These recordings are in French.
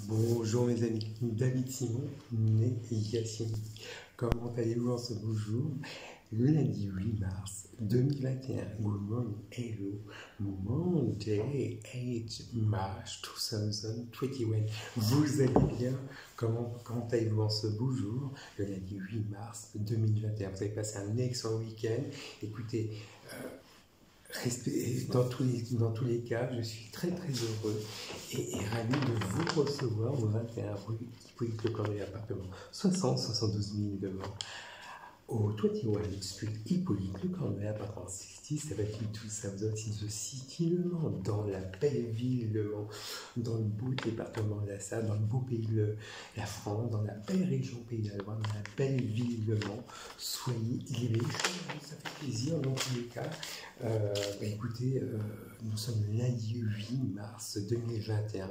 Bonjour mes amis, David Simon, né Yacine. Comment allez-vous en ce beau jour? Le lundi 8 mars 2021, good morning, hello, Monday 8 March 2021. Vous allez bien? Comment allez-vous en ce beau jour? Le lundi 8 mars 2021, vous avez passé un excellent week-end. Écoutez, dans tous les cas, je suis très heureux et ravi de vous recevoir au 21 rue Hippolyte Lecornuet, appartement 72 000 devant, au 21 Street Hippolyte Lecornuet, appartement 67 2000 City Le Mans, dans la belle ville Le Mans, dans le beau département de la Sarthe, dans le beau pays de la France, dans la belle région Pays de la Loire, dans la belle ville Le Mans. Soyez libres, ça fait plaisir dans tous les cas. Écoutez, nous sommes le lundi 8 mars 2021,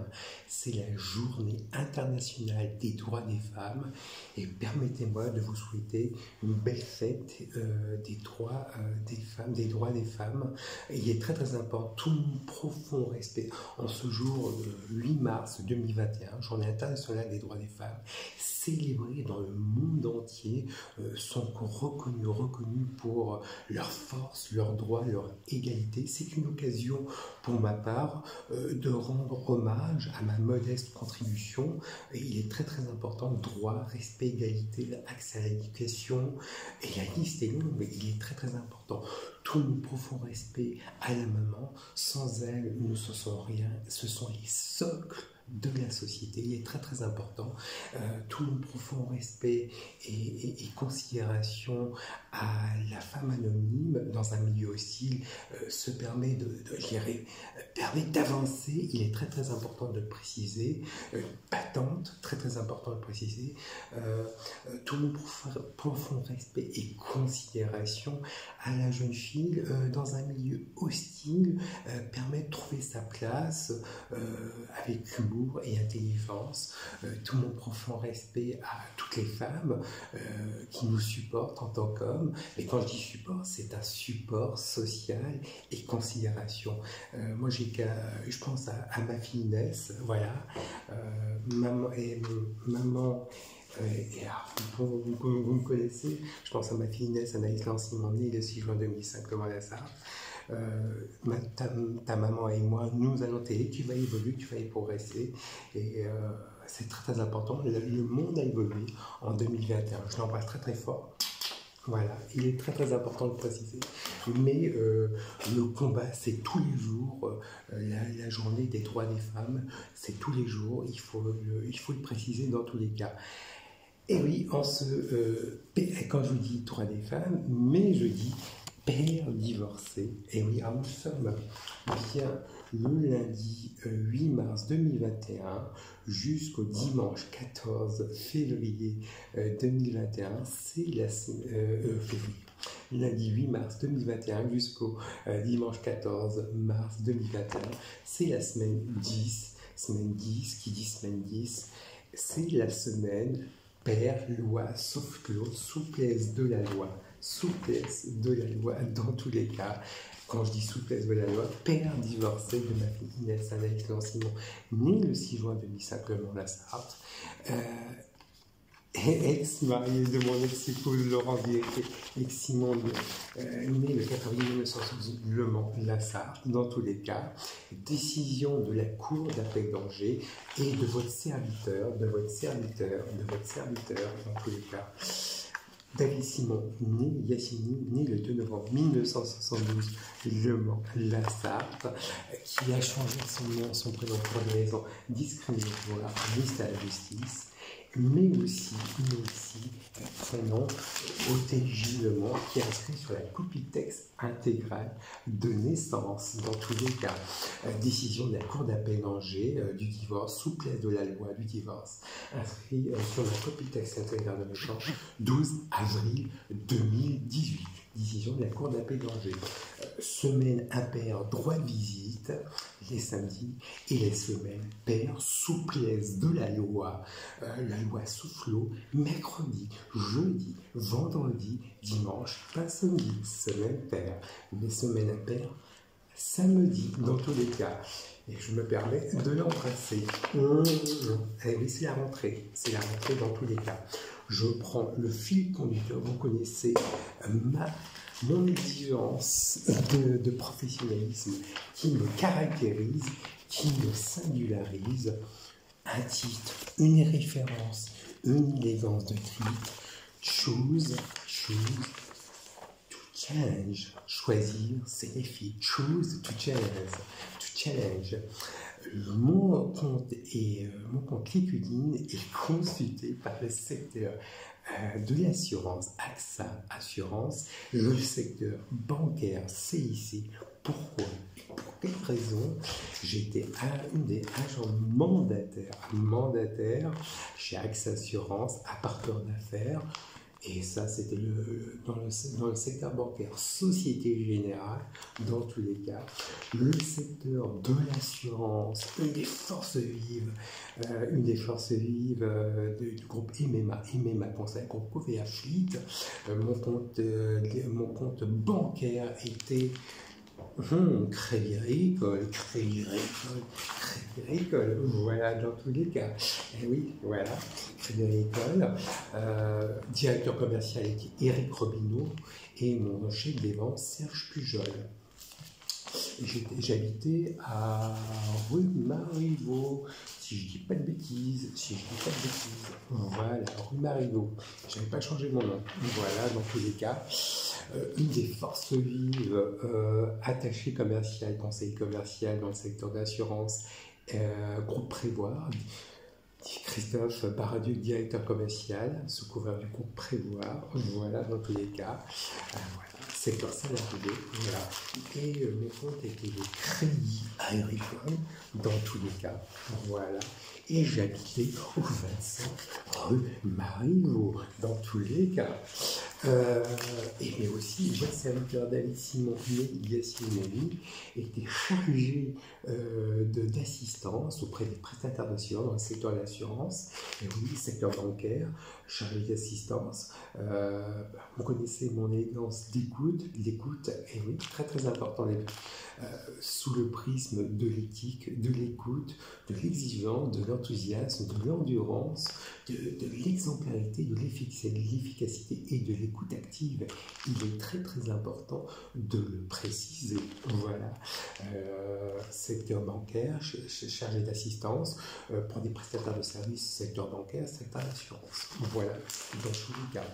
c'est la journée internationale des droits des femmes et permettez-moi de vous souhaiter une belle fête des droits des femmes. Il est très important, tout mon profond respect en ce jour 8 mars 2021, journée internationale des droits des femmes, célébrée dans le monde entier, sont reconnus pour leur force, leurs droits, leur égalité. C'est une occasion pour ma part de rendre hommage à ma modeste contribution. Et il est très important, droit, respect, égalité, accès à l'éducation, et la liste est longue, mais il est très important. Tout mon profond respect à la maman, sans elle, nous ne sommes rien, ce sont les socles de la société. Il est très important. Tout mon profond respect et considération à la femme anonyme dans un milieu hostile se permet permet d'avancer. Il est très important de le préciser. Patente, très important de le préciser. Tout mon profond respect et considération à la jeune fille dans un milieu hostile permet de trouver sa place avec humour et intelligence. Tout mon profond respect à toutes les femmes qui nous supportent en tant qu'hommes. Et quand je dis support, c'est un support social et considération. Moi, je pense à ma fille Inès, voilà. Maman, vous me connaissez, je pense à ma fille Inès, Anaïs Lancimon, née le 6 juin 2005, comme à la Sarthe. Ta maman et moi, nous allons t'aider, tu vas évoluer, tu vas y progresser. Et c'est très important. Le monde a évolué en 2021. Je l'embrasse très fort. Voilà, il est très important de le préciser. Mais le combat, c'est tous les jours. La journée des droits des femmes, c'est tous les jours. Il faut le préciser dans tous les cas. Et oui, quand je vous dis droits des femmes, mais je dis père divorcé. Et oui, nous sommes bien le lundi 8 mars 2021 jusqu'au dimanche 14 février 2021. C'est la lundi 8 mars 2021 jusqu'au dimanche 14 mars 2021. C'est la semaine 10. Semaine 10, qui dit semaine 10, c'est la semaine père, loi, sauf clause, souplesse de la loi. Souplesse de la loi dans tous les cas. Quand je dis souplesse de la loi, père divorcé de ma fille Inès Anaïs Lancimon, née le 6 juin 2005 Le Mans la Sarthe, ex-marié de mon ex-épouse Laurence ex-Simon, né le 4 avril 1912 Le Mans la Sarthe, dans tous les cas. Décision de la Cour d'appel d'Angers et de votre serviteur, dans tous les cas. David Simon, né Yacine, né le 2 novembre 1972, Le Mans, la Sarthe, qui a changé son nom, son prénom pour des raisons discriminatoires, ministre à la Justice, mais aussi prénom OTJ Le Mans, qui est inscrit sur la copie de texte intégrale de naissance, dans tous les cas. Décision de la Cour d'appel d'Angers du divorce, souplesse de la loi du divorce, inscrit sur la copie de texte intégrale de naissance, 12 avril 2018. Décision de la Cour d'appel d'Angers. Semaine impair, droit de visite, les samedis, et les semaines paires, souplesse de la loi soufflot, mercredi, jeudi, vendredi, dimanche, pas samedi, semaine paire. Les semaines impaires, samedi, dans tous les cas. Et je me permets de l'embrasser. Et oui, c'est la rentrée dans tous les cas. Je prends le fil conducteur, vous connaissez mon exigence de professionnalisme qui me caractérise, qui me singularise. Un titre, une référence, une élégance de titre. Choose to change. Choisir, c'est défi. Choose to challenge. Mon compte LinkedIn est consulté par le secteur de l'assurance, AXA Assurance, le secteur bancaire, CIC. Pourquoi et pour quelle raison? J'étais une des agents mandataires chez AXA Assurance, apporteur d'affaires. Et ça, c'était dans le secteur bancaire, Société Générale, dans tous les cas. Le secteur de l'assurance, une des forces vives du groupe MMA Conseil, groupe Covea Fleet. Mon compte bancaire était Crédit Agricole, voilà, dans tous les cas. Et oui, voilà, Crédit Agricole. Directeur commercial était Éric Robineau et mon chef des ventes, Serge Pujol. J'habitais à rue Marivaux, si je dis pas de bêtises, voilà, rue Marivaux. Je n'avais pas changé mon nom, voilà, dans tous les cas. Une des forces vives, attaché commercial, conseil commercial dans le secteur d'assurance, groupe Prévoir. Christophe Baraduc, directeur commercial, sous couvert du groupe Prévoir, voilà, dans tous les cas. Voilà. Secteur salarié, voilà. Et mon compte était le Crédit Agricole, dans tous les cas, voilà. Et j'habitais au 25 rue Marivaux, dans tous les cas. Et aussi, j'ai serviteur David Simon Gassinelli était chargé d'assistance auprès des prestataires d'assurance dans le secteur de l'assurance, et oui, secteur bancaire, chargé d'assistance. Vous connaissez mon élégance l'écoute, et oui, très très important, sous le prisme de l'éthique, de l'écoute, de l'exigence, de l'enthousiasme, de l'endurance, de l'exemplarité, de l'efficacité et de l'écoute active. Il est très très important de le préciser. Voilà. Secteur bancaire, chargé d'assistance, pour des prestataires de services, secteur bancaire, secteur d'assurance. Voilà, dans tous les cas.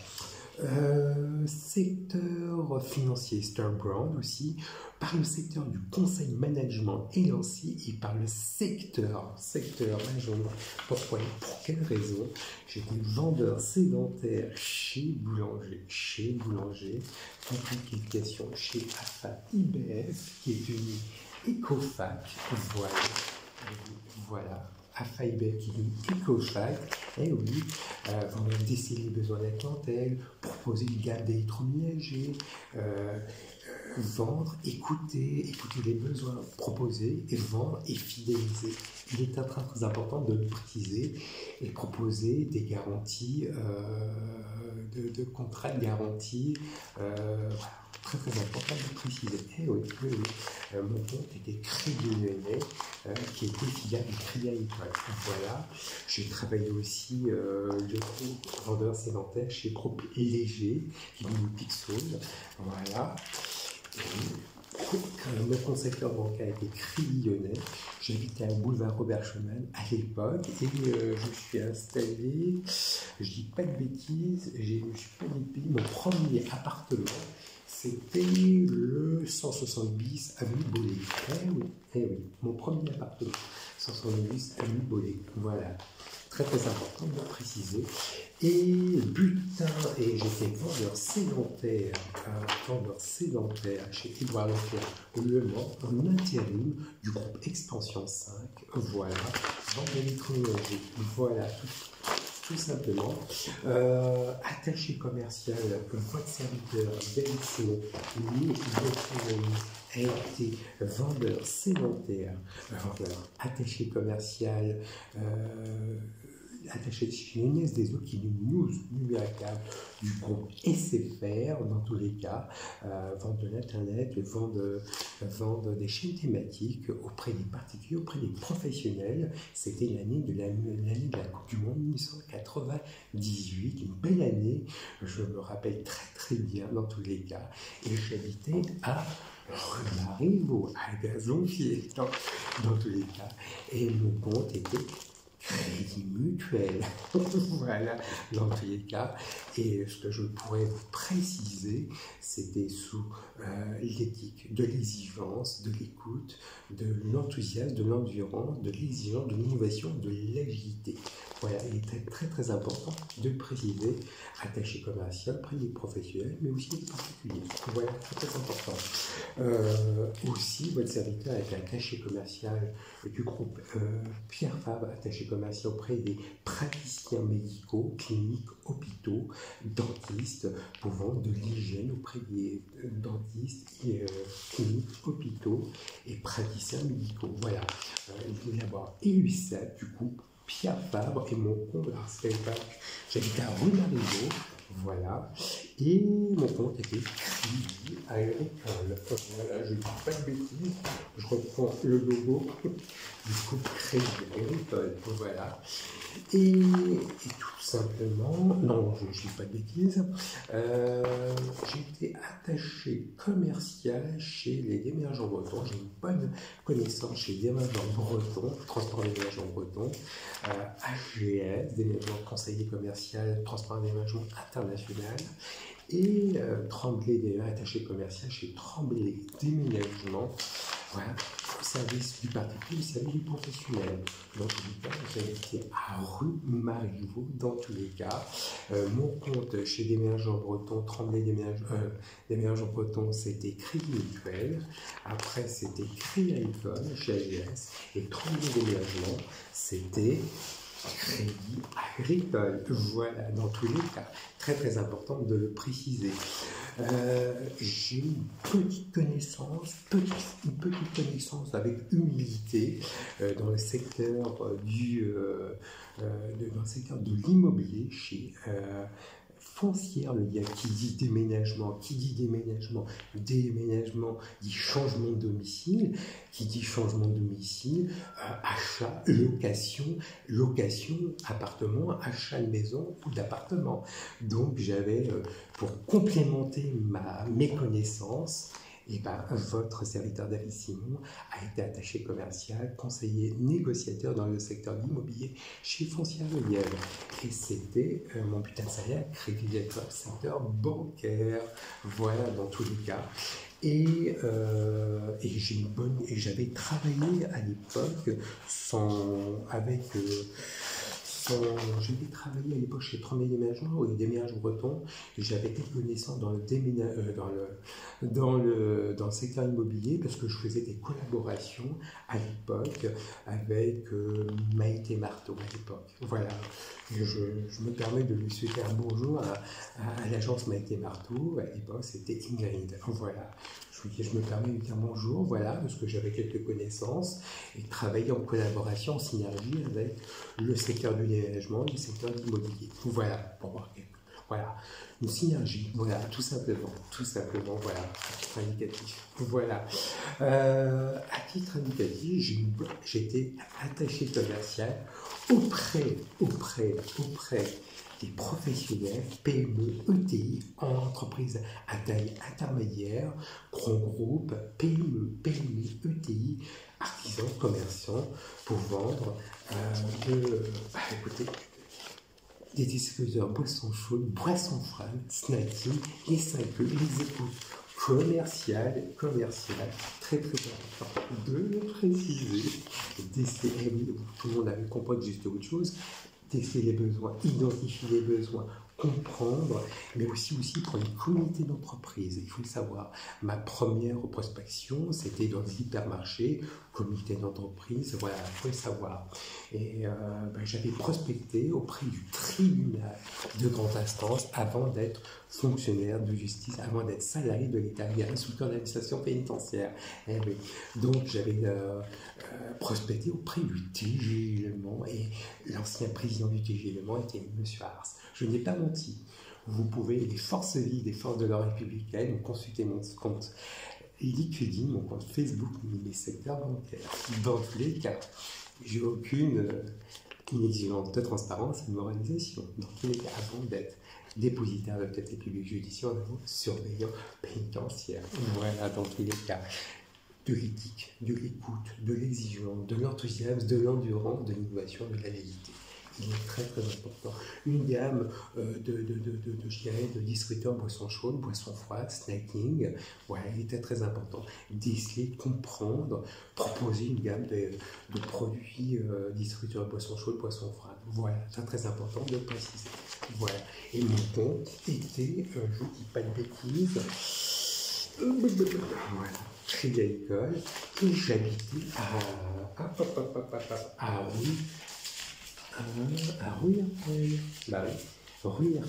Secteur financier, Star Brand aussi, par le secteur du conseil management et lancier et par le secteur management. Pourquoi et pour quelle raison? J'étais vendeur sédentaire chez Boulanger, qualification chez AFA IBF, qui est une Ecofac, voilà. AFA IBF qui est une Ecofac, et oui, déceler les besoins de la clientèle, proposer une gamme d'électroménager, vendre, écouter les besoins, proposer et vendre et fidéliser. Il est très important de le préciser et proposer des garanties, de contrats de garantie. Voilà. Très très important de préciser. Et oui. Mon compte était Crédit Lyonnais, qui était filiale du Crédit Agricole. Voilà. J'ai travaillé aussi le groupe vendeur sédentaire chez Groupe Léger, qui est une Pixel. Voilà. Mon concepteur bancaire était Crédit Lyonnais. J'habitais à boulevard Robert Schumann à l'époque et je suis installé, je dis pas de bêtises, je ne suis pas du pays, mon premier appartement, c'était le 170 avenue Bollé. Eh oui, mon premier appartement, 170 avenue Bollé. Voilà, très très important de le préciser. Et j'étais vendeur sédentaire chez Édouard Leclerc Le Mans, en intérim du groupe Expansion 5. Voilà, vente d'électroménager. Voilà, tout simplement. Attaché commercial, votre serviteur David Simon, a été vendeur sédentaire, attaché commercial, attaché chez Inès Deso, qui est une news numéricable du groupe SFR, dans tous les cas, vendent de l'internet, vendent des chaînes thématiques auprès des particuliers, auprès des professionnels. C'était l'année de la Coupe du Monde 1998, une belle année, je me rappelle très très bien dans tous les cas, et j'habitais à rue Marivaux, à Gazonfier, dans tous les cas, et mon compte était Crédit Mutuel, voilà, dans tous les cas. Et ce que je pourrais vous préciser, c'était sous l'éthique de l'exigence, de l'écoute, de l'enthousiasme, de l'endurance, de l'exigence, de l'innovation, de l'agilité. Voilà, il est très très important de préciser, attaché commercial, près des professionnels, mais aussi des particuliers. Voilà, très important. Aussi, votre serviteur est un attaché commercial du groupe Pierre Fabre, attaché commercial auprès des praticiens médicaux, cliniques, hôpitaux, dentistes, pour vendre de l'hygiène auprès des dentistes, cliniques, hôpitaux et praticiens médicaux. Voilà, il faut d'abord l'UICEP, du coup, Pierre Fabre et mon compte, alors c'était pas, j'habitais à rue Marivaux, voilà, et mon compte était Crédit Agricole. Voilà, je ne dis pas de bêtises, je reprends le logo du groupe Crédit Agricole, voilà. Et tout simplement, non, je ne dis pas de bêtises, j'ai été attaché commercial chez les déménageurs bretons. J'ai une bonne connaissance chez les déménageurs bretons, transport des déménageurs bretons, HGS, déménagement conseiller commercial, transport des déménagement international, et Tremblay, attaché commercial chez Tremblay Déménagement. Voilà, au service du particulier, au service du professionnel. Dans tous les cas, j'ai été à rue Marivaux, dans tous les cas. Mon compte chez Déménageurs Bretons, Tremblay Déménageurs Bretons, c'était Crédit Mutuel. Après, c'était Crédit Agricole chez AGS. Et Tremblay Déménagement, c'était Crédit Agricole. Voilà, dans tous les cas. Très très important de le préciser. J'ai une petite connaissance avec humilité dans le secteur dans le secteur de l'immobilier chez Foncière Le Gars. Qui dit déménagement dit changement de domicile, qui dit changement de domicile, achat, location, appartement, achat de maison ou d'appartement. Donc j'avais, pour complémenter mes connaissances, et votre serviteur David Simon a été attaché commercial, conseiller, négociateur dans le secteur de l'immobilier chez Foncière Le Gars. Et c'était mon butin de salaire, Crédit Agricole, secteur bancaire. Voilà, dans tous les cas. Et j'avais travaillé à l'époque j'avais travaillé à l'époque chez Tremblay Déménagement, les déménageurs bretons, et j'avais quelques connaissances dans le secteur immobilier, parce que je faisais des collaborations à l'époque avec Maïté Marteau à l'époque. Voilà, et je me permets de lui souhaiter un bonjour à l'agence Maïté Marteau. À l'époque, c'était Ingrid. Voilà. Je me permets de dire bonjour, voilà, parce que j'avais quelques connaissances et travailler en collaboration, en synergie avec le secteur du déménagement et le secteur de l'immobilier. Voilà, pour voir voilà, une synergie, voilà, tout simplement, voilà, à titre indicatif. Voilà. À titre indicatif, j'ai été attaché commercial auprès des professionnels, PME, ETI, entreprises à taille intermédiaire, grands groupes, PME, ETI, artisans, commerçants, pour vendre des distributeurs boissons chaudes, boissons froides, snacking, les 5E, les écoutes commerciales, très très important de le préciser. Tout le monde avait compris que c'était autre chose. Tester les besoins, identifier les besoins, comprendre, mais aussi pour les comités d'entreprise. Il faut le savoir. Ma première prospection, c'était dans les hypermarchés, comité d'entreprise, voilà, il faut le savoir. Et j'avais prospecté auprès du tribunal de grande instance avant d'être fonctionnaire de justice avant d'être salarié de l'État sous le corps d'administration pénitentiaire. Eh oui. Donc j'avais prospecté auprès du TG Le Mans et l'ancien président du TG Le Mans était M. Ars. Je n'ai pas menti. Vous pouvez, les forces vives des forces de l'ordre républicaine, consulter mon compte LinkedIn, mon compte Facebook, mes secteurs bancaires. Dans tous les cas, j'ai aucune inexigence de transparence et de moralisation. Dans tous les cas, avant d'être dépositaire de l'autorité publique judiciaire, surveillant pénitentiaire. Voilà, dans tous les cas, de l'éthique, de l'écoute, de l'exigence, de l'enthousiasme, de l'endurance, de l'innovation, de la légalité. Il est très très important. Une gamme je dirais, de distributeurs boissons chaudes, boissons froides, snacking, voilà, il était très important. Déceler, comprendre, proposer une gamme de produits distributeurs de boissons chaudes, boissons froides. Voilà, c'est très important de le préciser. Voilà. Et mon compte était, je ne dis pas de bêtises, voilà, crédit agricole, et j'habitais à Ruy-Herpel. Bah oui,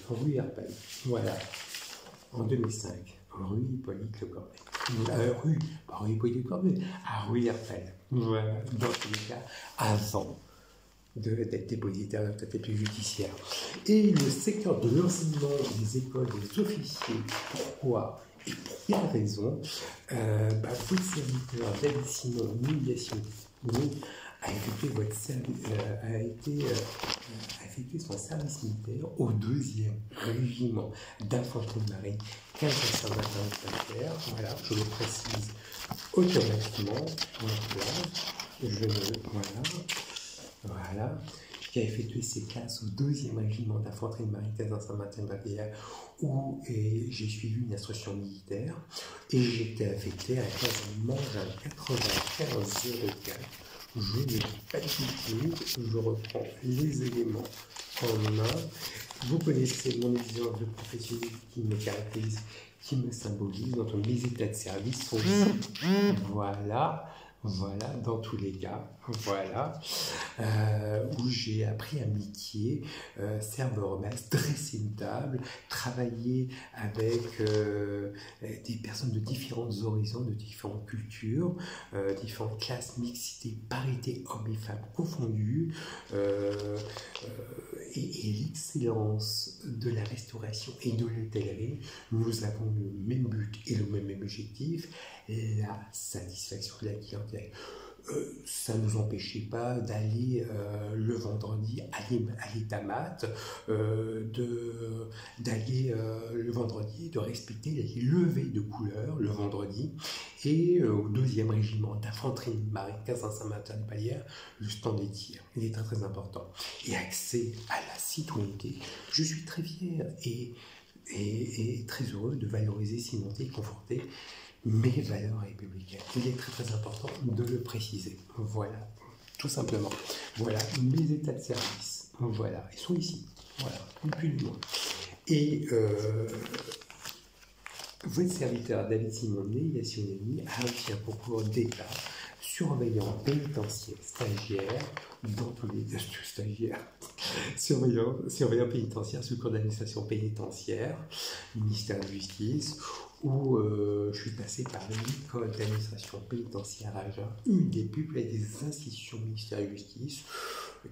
Ruy-Herpel. Voilà, en 2005, rue Hippolyte Le Cornet. Rue Hippolyte Le Cornet, à Ruy-Herpel. Voilà, dans tous les cas, avant d'être dépositaire de l'autorité publique judiciaire. Et le secteur de l'enseignement des écoles des officiers, pourquoi et pour quelle raison votre serviteur David Simon, Médiation, a effectué son service militaire au 2e régiment d'infanterie de marine, 15 Saint-Martin. Voilà, je le précise automatiquement. Voilà, qui a effectué ses classes au 2e régiment d'infanterie de marine, 15 Saint-Martin-de-la-Pierre, où j'ai suivi une instruction militaire et j'étais affecté à la classe Mangin 95-04. Je ne dis pas du tout, je reprends les éléments en main. Vous connaissez mon exigence de professionnel qui me caractérise, qui me symbolise, dont mes états de service sont ici. Voilà, dans tous les cas, voilà, où j'ai appris un métier, serveur mess, dresser une table, travailler avec des personnes de différents horizons, de différentes cultures, différentes classes, mixité, parité, hommes et femmes confondus, et l'excellence de la restauration et de l'hôtellerie. Nous avons le même but et le même objectif, la satisfaction de la clientèle. Ça ne nous empêchait pas d'aller le vendredi à l'étamat, d'aller le vendredi, de respecter les levées de couleurs le vendredi, et au 2e régiment d'infanterie de marine, 15 Saint-Martin-de-la-Pierre, le stand des tirs. Il est très très important. Et accès à la citoyenneté, je suis très fier et très heureux de valoriser, cimenter et conforter mes valeurs républicaines. Il est très très important de le préciser. Voilà, tout simplement. Voilà, mes états de service. Voilà, ils sont ici. Voilà, ni plus ni moins. Et votre serviteur David Simon Négationnemi a réussi un concours d'État, surveillant pénitentiaire, stagiaire, dans tous les stagiaires, surveillant pénitentiaire sous le code d'administration pénitentiaire, ministère de la Justice, où je suis passé par l'école d'administration pénitentiaire à Agen, une des plus belles des institutions du ministère de la Justice,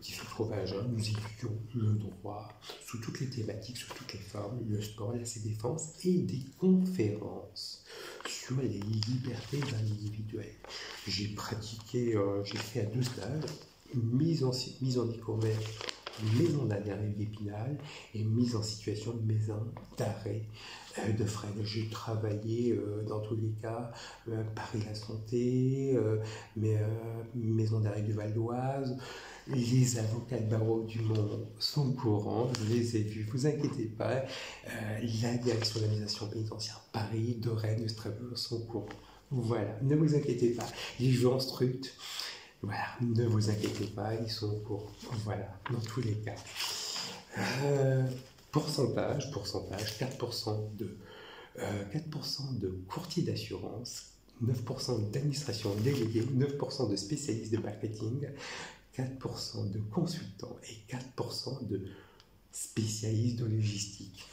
qui se trouve à Agen. Nous étudions le droit sous toutes les thématiques, sous toutes les formes, le sport, la défense, et des conférences sur les libertés individuelles. J'ai pratiqué, j'ai fait à 2 stages, mise en découverte, maison d'arrêt d'Épinal et mise en situation de maison d'arrêt de Fresnes. J'ai travaillé dans tous les cas Paris La Santé, maison d'arrêt du Val d'Oise. Les avocats de barreau du Mont sont au courant, je les ai vus, vous inquiétez pas. La direction de l'administration pénitentiaire Paris, de Rennes, de Strasbourg sont au courant. Voilà, ne vous inquiétez pas. Les gens instructent. Voilà, ne vous inquiétez pas, ils sont au courant. Voilà, dans tous les cas. Pourcentage, 4% de courtiers d'assurance, 9% d'administration déléguée, 9% de spécialistes de marketing, 4% de consultants et 4% de spécialistes de logistique.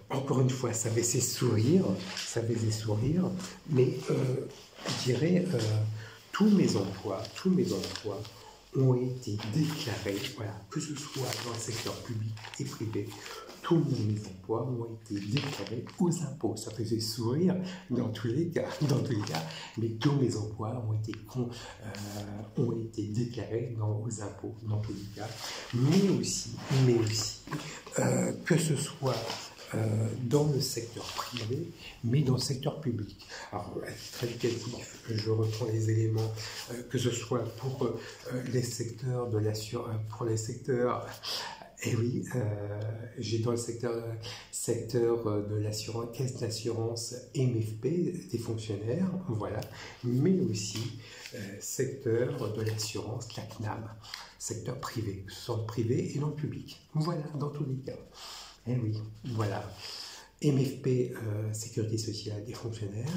Encore une fois, ça faisait sourire, mais je dirais, tous mes emplois ont été déclarés, voilà, que ce soit dans le secteur public et privé, tous mes emplois ont été déclarés aux impôts. Ça faisait sourire dans tous les cas, mais tous mes emplois ont été déclarés aux impôts dans tous les cas, mais aussi que ce soit dans le secteur privé, mais dans le secteur public. Alors, à titre indicatif, je reprends les éléments, que ce soit pour les secteurs de l'assurance, pour les secteurs, et oui, j'ai dans le secteur de l'assurance, caisse d'assurance MFP, des fonctionnaires, voilà, mais aussi secteur de l'assurance, la CNAM, secteur privé, que ce soit privé et non public. Voilà, dans tous les cas. Eh oui, voilà. MFP, sécurité sociale des fonctionnaires,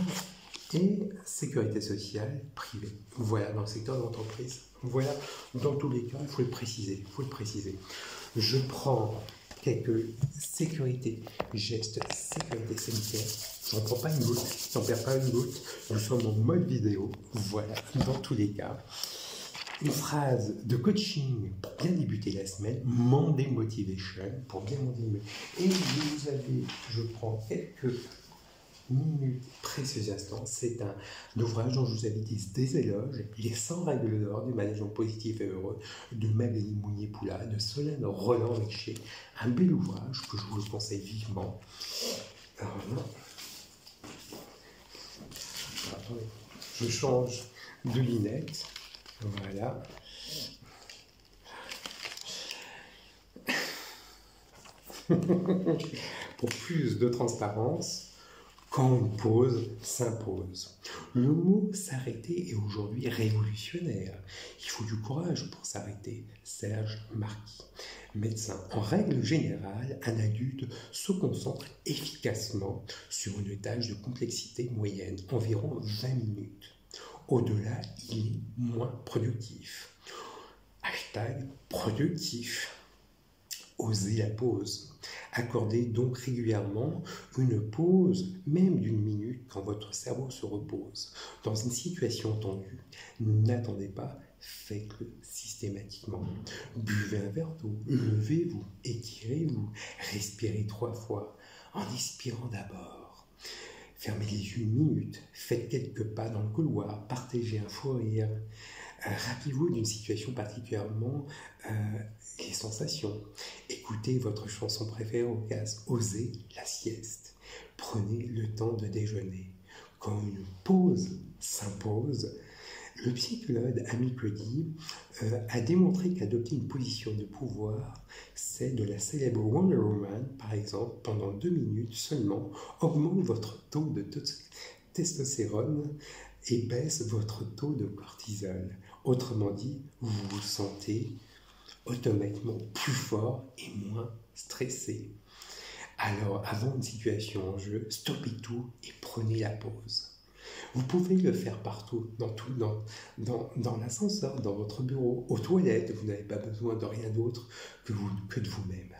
et sécurité sociale privée. Voilà, dans le secteur de l'entreprise. Voilà, dans tous les cas, il faut le préciser. Je prends quelques gestes sécurité sanitaire. J'en prends pas une goutte, j'en perds pas une goutte. Nous sommes en mode vidéo. Voilà, dans tous les cas. Une phrase de coaching pour bien débuter la semaine, Monday Motivation, pour bien motiver. Et je prends quelques minutes, précieux instants. C'est un ouvrage dont je vous avais dit des éloges, Les 100 règles d'or du management positif et heureux, de Magali Mounier-Poula, de Solène Roland-Richer. Un bel ouvrage que je vous le conseille vivement. Alors, attendez, je change de lunettes. Voilà. Pour plus de transparence, quand une pause s'impose. Le mot s'arrêter est aujourd'hui révolutionnaire. Il faut du courage pour s'arrêter. Serge Marquis, médecin. En règle générale, un adulte se concentre efficacement sur une tâche de complexité moyenne, environ 20 minutes. Au-delà, il est moins productif. Hashtag productif. Osez la pause. Accordez donc régulièrement une pause, même d'une minute, quand votre cerveau se repose. Dans une situation tendue, n'attendez pas, faites-le systématiquement. Buvez un verre d'eau, levez-vous, étirez-vous, respirez 3 fois, en expirant d'abord. Fermez les yeux une minute, faites quelques pas dans le couloir, partagez un fou rire. Rappelez-vous d'une situation particulièrement les sensations. Écoutez votre chanson préférée au casque. Osez la sieste. Prenez le temps de déjeuner. Quand une pause s'impose, le psychologue Amy Cuddy a démontré qu'adopter une position de pouvoir, celle de la célèbre Wonder Woman, par exemple, pendant 2 minutes seulement, augmente votre taux de testostérone et baisse votre taux de cortisol. Autrement dit, vous vous sentez automatiquement plus fort et moins stressé. Alors, avant une situation en jeu, stoppez tout et prenez la pause. Vous pouvez le faire partout, dans l'ascenseur, dans votre bureau, aux toilettes. Vous n'avez pas besoin de rien d'autre que de vous-même.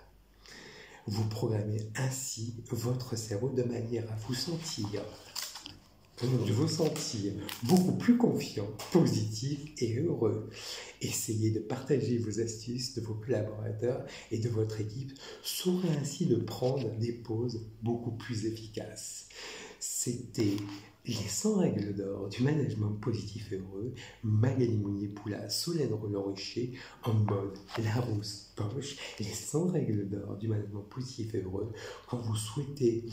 Vous programmez ainsi votre cerveau de manière à vous sentir beaucoup plus confiant, positif et heureux. Essayez de partager vos astuces de vos collaborateurs et de votre équipe, saurez ainsi de prendre des pauses beaucoup plus efficaces. C'était les 100 règles d'or du management positif et heureux, Magali Mounier-Poula, Solène Roland-Richer, en mode Larousse poche, les 100 règles d'or du management positif et heureux. Quand vous souhaitez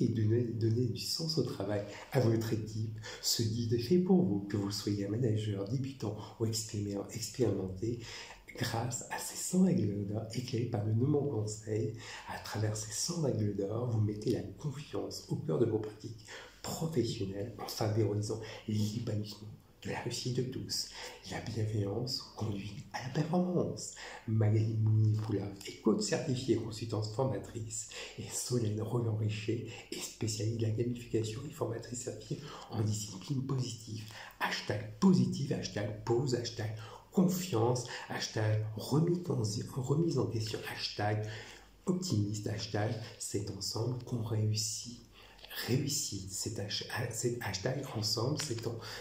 donner du sens au travail à votre équipe, ce guide est fait pour vous, que vous soyez un manager débutant ou expérimenté. Grâce à ces 100 règles d'or éclairées par de nombreux conseils, à travers ces 100 règles d'or, vous mettez la confiance au cœur de vos pratiques professionnelles en favorisant l'épanouissement de la réussite de tous. La bienveillance conduit à la performance. Magali Mounier-Poula est coach certifiée consultante formatrice et Solène Roland-Richer est spécialiste de la gamification et formatrice certifiée en discipline positive. Hashtag positive, hashtag pause, hashtag confiance, hashtag remise en question, hashtag optimiste, hashtag c'est ensemble qu'on réussit. Réussite, c'est hashtag ensemble,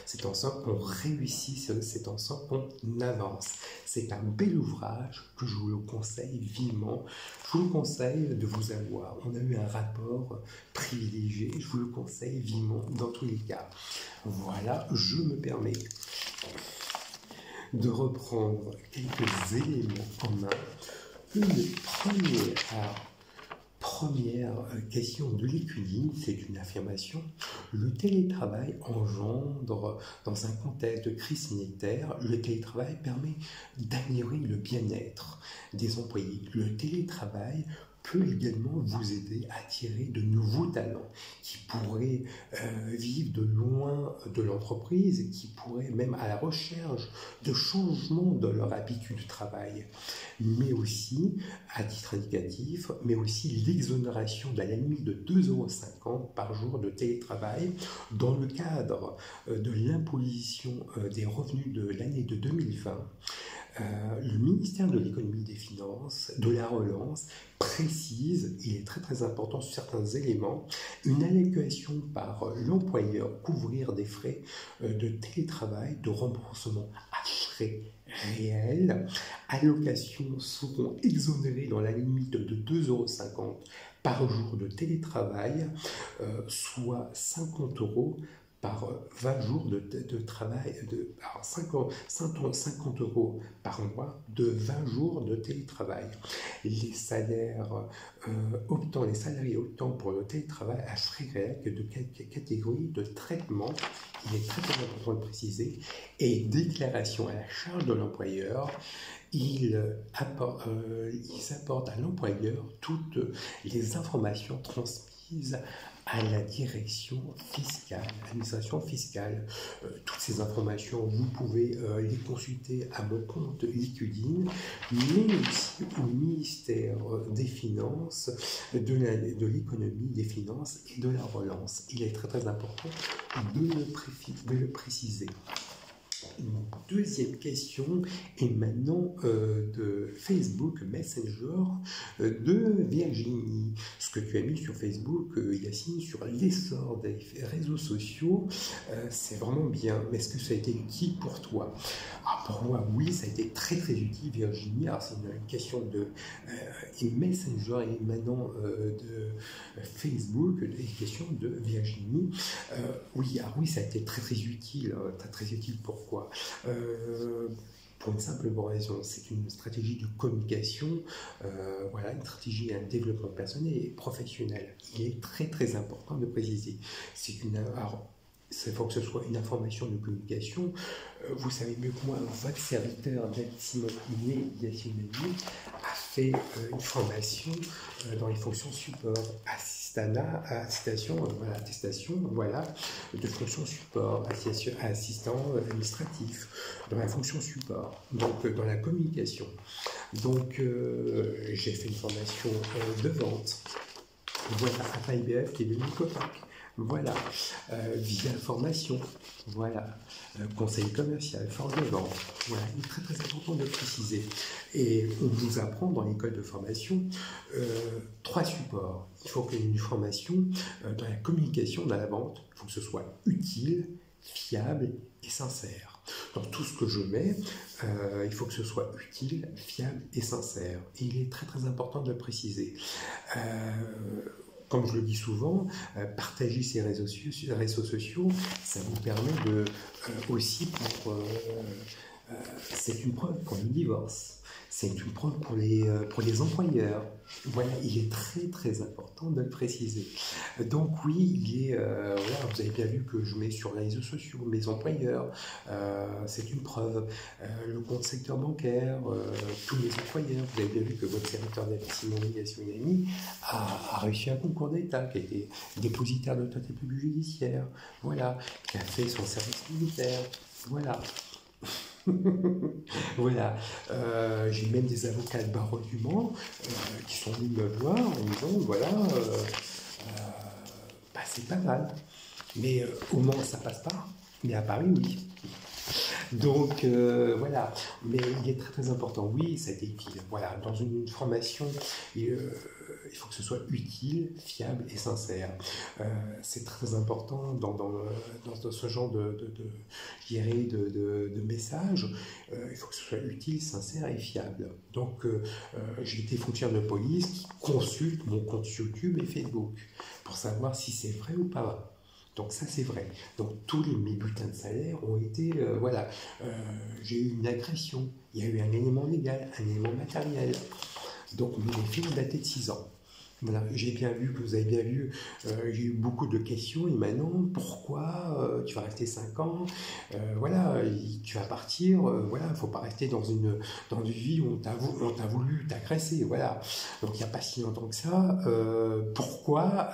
c'est ensemble qu'on réussit, c'est ensemble qu'on avance. C'est un bel ouvrage que je vous le conseille vivement. Je vous le conseille de vous avoir. On a eu un rapport privilégié, je vous le conseille vivement dans tous les cas. Voilà, je me permets de reprendre quelques éléments en main. Une première question de Lécudine, c'est une affirmation. Le télétravail engendre, dans un contexte de crise sanitaire, le télétravail permet d'améliorer le bien-être des employés. Le télétravail peut également vous aider à attirer de nouveaux talents qui pourraient vivre de loin de l'entreprise, qui pourraient même à la recherche de changements de leur habitude de travail, mais aussi, à titre indicatif, mais aussi l'exonération de la limite de 2,50 € par jour de télétravail dans le cadre de l'imposition des revenus de l'année de 2020. Le ministère de l'économie, des finances, de la relance précise, il est très très important sur certains éléments, une allocation par l'employeur couvrir des frais de télétravail, de remboursement à frais réels. Allocations seront exonérées dans la limite de 2,50 € par jour de télétravail, soit 50 € par 20 jours de travail, alors 50 € par mois de 20 jours de télétravail. Les salariés optant pour le télétravail à frais réels de catégorie de traitement, il est très important de préciser, et déclaration à la charge de l'employeur. Ils apportent à l'employeur toutes les informations transmises à la direction fiscale, l'administration fiscale. Toutes ces informations, vous pouvez les consulter à mon compte Lécudine, mais aussi au ministère des Finances, de l'économie, des Finances et de la relance. Il est très très important de le préciser. Une deuxième question est maintenant de Facebook Messenger de Virginie. Ce que tu as mis sur Facebook, Yacine, sur l'essor des réseaux sociaux, c'est vraiment bien. Mais est-ce que ça a été utile pour toi? Pour moi, oui, ça a été très très utile, Virginie. Alors, c'est une question de Messenger et maintenant de Facebook, des questions de Virginie. Oui, ça a été très très utile. Très utile, pourquoi? Pour une simple raison, c'est une stratégie de communication, une stratégie et un développement personnel et professionnel. Il est très très important de préciser. Il faut que ce soit une information de communication. Vous savez mieux que moi, votre serviteur Simon Yacine a fait une formation dans les fonctions support, attestation, de fonction support, assistant administratif, dans la fonction support, donc dans la communication. Donc j'ai fait une formation de vente, à IBF qui est devenu Copac. Via formation, conseil commercial, force de vente. Il est très très important de préciser. Et on vous apprend dans l'école de formation 3 supports. Il faut qu'il y ait une formation dans la communication, dans la vente. Il faut que ce soit utile, fiable et sincère. Dans tout ce que je mets, il faut que ce soit utile, fiable et sincère. Et il est très très important de le préciser. Comme je le dis souvent, partager ces réseaux sociaux, ça vous permet de aussi c'est une preuve pour le divorce. C'est une preuve pour les employeurs. Il est très très important de le préciser. Donc oui, vous avez bien vu que je mets sur les réseaux sociaux mes employeurs. C'est une preuve. Le compte secteur bancaire, tous les employeurs. Vous avez bien vu que votre serviteur Simon Yacine a réussi un concours d'État, qui a été dépositaire de l'autorité publique judiciaire, qui a fait son service militaire. J'ai même des avocats de barreau du Mans qui sont venus me voir en disant c'est pas mal, mais au Mans ça passe pas, mais à Paris oui. Donc voilà, mais il est très très important, oui, ça défile. Voilà, dans une formation, il faut que ce soit utile, fiable et sincère. C'est très important dans ce genre je dirais de message. Il faut que ce soit utile, sincère et fiable. Donc j'ai été fonctionnaire de police qui consulte mon compte YouTube et Facebook pour savoir si c'est vrai ou pas vrai. Donc ça c'est vrai. Donc mes bulletins de salaire ont été, voilà, j'ai eu une agression, il y a eu un élément légal, un élément matériel. Donc mes films dataient de 6 ans. Voilà, j'ai bien vu que vous avez bien vu, j'ai eu beaucoup de questions, et maintenant, pourquoi tu vas rester 5 ans, voilà, tu vas partir, voilà, il ne faut pas rester dans une vie où on t'a voulu t'agresser, voilà. Donc il n'y a pas si longtemps que ça, pourquoi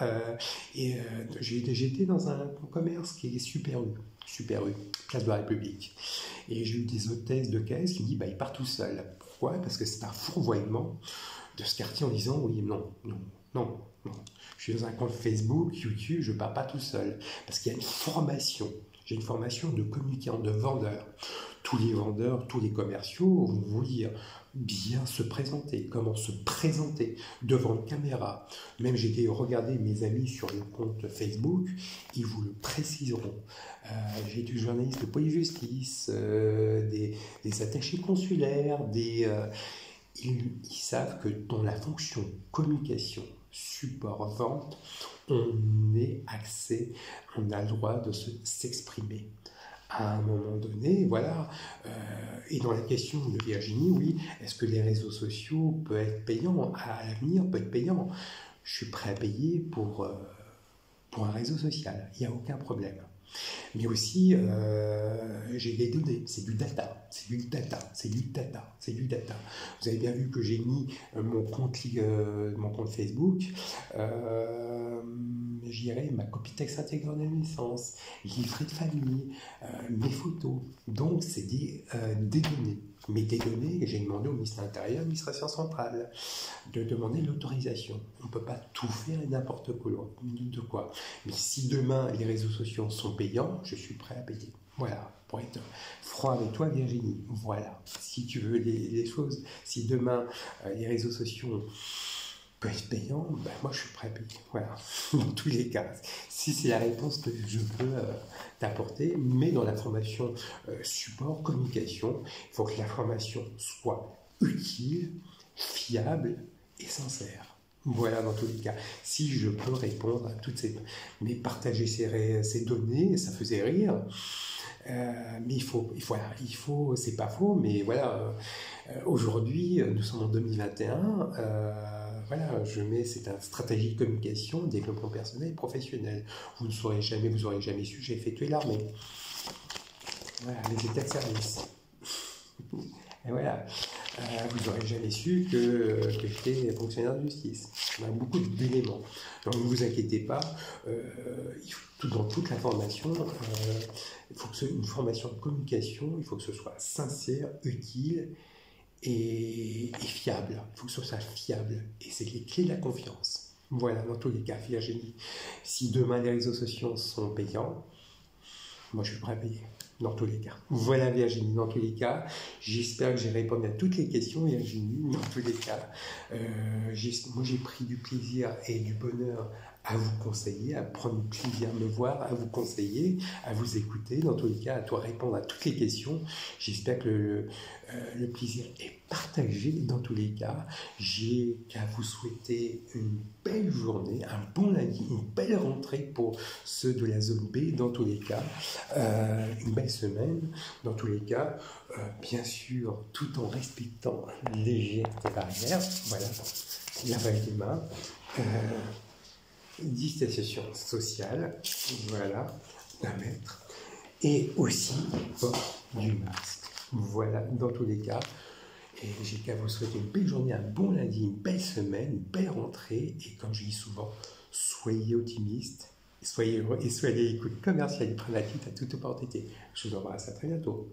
j'étais dans un commerce qui est Super U, place de la République. Et j'ai eu des hôtesses de caisse qui me disent, bah, il part tout seul. Pourquoi? Parce que c'est un fourvoiement de ce quartier en disant oui, non. Je suis dans un compte Facebook, YouTube, je ne pars pas tout seul. Parce qu'il y a une formation. J'ai une formation de communicant, de vendeur. Tous les vendeurs, tous les commerciaux vont vous dire bien se présenter, comment se présenter devant une caméra. Même j'ai été regarder mes amis sur le compte Facebook, ils vous le préciseront. J'ai été journaliste de police-justice, des attachés consulaires, ils savent que dans la fonction communication, support, vente, on est accès, on a le droit de s'exprimer. À un moment donné, voilà, et dans la question de Virginie, oui, est-ce que les réseaux sociaux peuvent être payants? À l'avenir, peut être payant. Je suis prêt à payer pour un réseau social, il n'y a aucun problème. Mais aussi, j'ai des données, c'est du data. Vous avez bien vu que j'ai mis mon compte Facebook, je dirais ma copie de texte intégrale de naissance, livret de famille, mes photos. Donc, c'est des données. Mais des données, j'ai demandé au ministère de l'Intérieur, l'administration centrale, de demander l'autorisation. On ne peut pas tout faire et n'importe quoi. Mais si demain les réseaux sociaux sont payants, je suis prêt à payer. Voilà, pour être franc avec toi, Virginie. Voilà, si tu veux les choses, si demain les réseaux sociaux peuvent être payants, ben moi je suis prêt à payer. Voilà, dans tous les cas. Si c'est la réponse que je peux t'apporter, mais dans la formation support, communication, il faut que la formation soit utile, fiable et sincère. Voilà, dans tous les cas, si je peux répondre à toutes ces... Mais partager ces données, ça faisait rire. Mais il faut, c'est pas faux, mais voilà, aujourd'hui, nous sommes en 2021, voilà, c'est une stratégie de communication, développement personnel et professionnel. Vous aurez jamais su, j'ai effectué l'armée. Voilà, les états de service. Et voilà, vous n'aurez jamais su que j'étais fonctionnaire de justice. On a beaucoup d'éléments. Donc ne vous inquiétez pas, dans toute la formation, il faut que ce soit une formation de communication, il faut que ce soit sincère, utile et fiable. Il faut que ce soit fiable. Et c'est les clés de la confiance. Voilà, dans tous les cas, Virginie. Si demain les réseaux sociaux sont payants, moi je suis prêt à payer. Dans tous les cas. Voilà Virginie, dans tous les cas. J'espère que j'ai répondu à toutes les questions, Virginie, dans tous les cas. Moi j'ai pris du plaisir et du bonheur à vous conseiller, à prendre du plaisir à me voir, à vous conseiller, à vous écouter, dans tous les cas, à toi répondre à toutes les questions. J'espère que le plaisir est partagé dans tous les cas. J'ai qu'à vous souhaiter une belle journée, un bon lundi, une belle rentrée pour ceux de la zone B, dans tous les cas, une belle semaine, dans tous les cas, bien sûr, tout en respectant les gestes barrières, voilà, lavage des mains, distanciation sociale, voilà, d'un mètre, et aussi port du masque. Voilà, dans tous les cas, et j'ai qu'à vous souhaiter une belle journée, un bon lundi, une belle semaine, une belle rentrée, et comme je dis souvent, soyez optimistes, soyez heureux, et soyez à l'écoute commerciale et pragmatique à toute opportunité. Je vous embrasse, à très bientôt.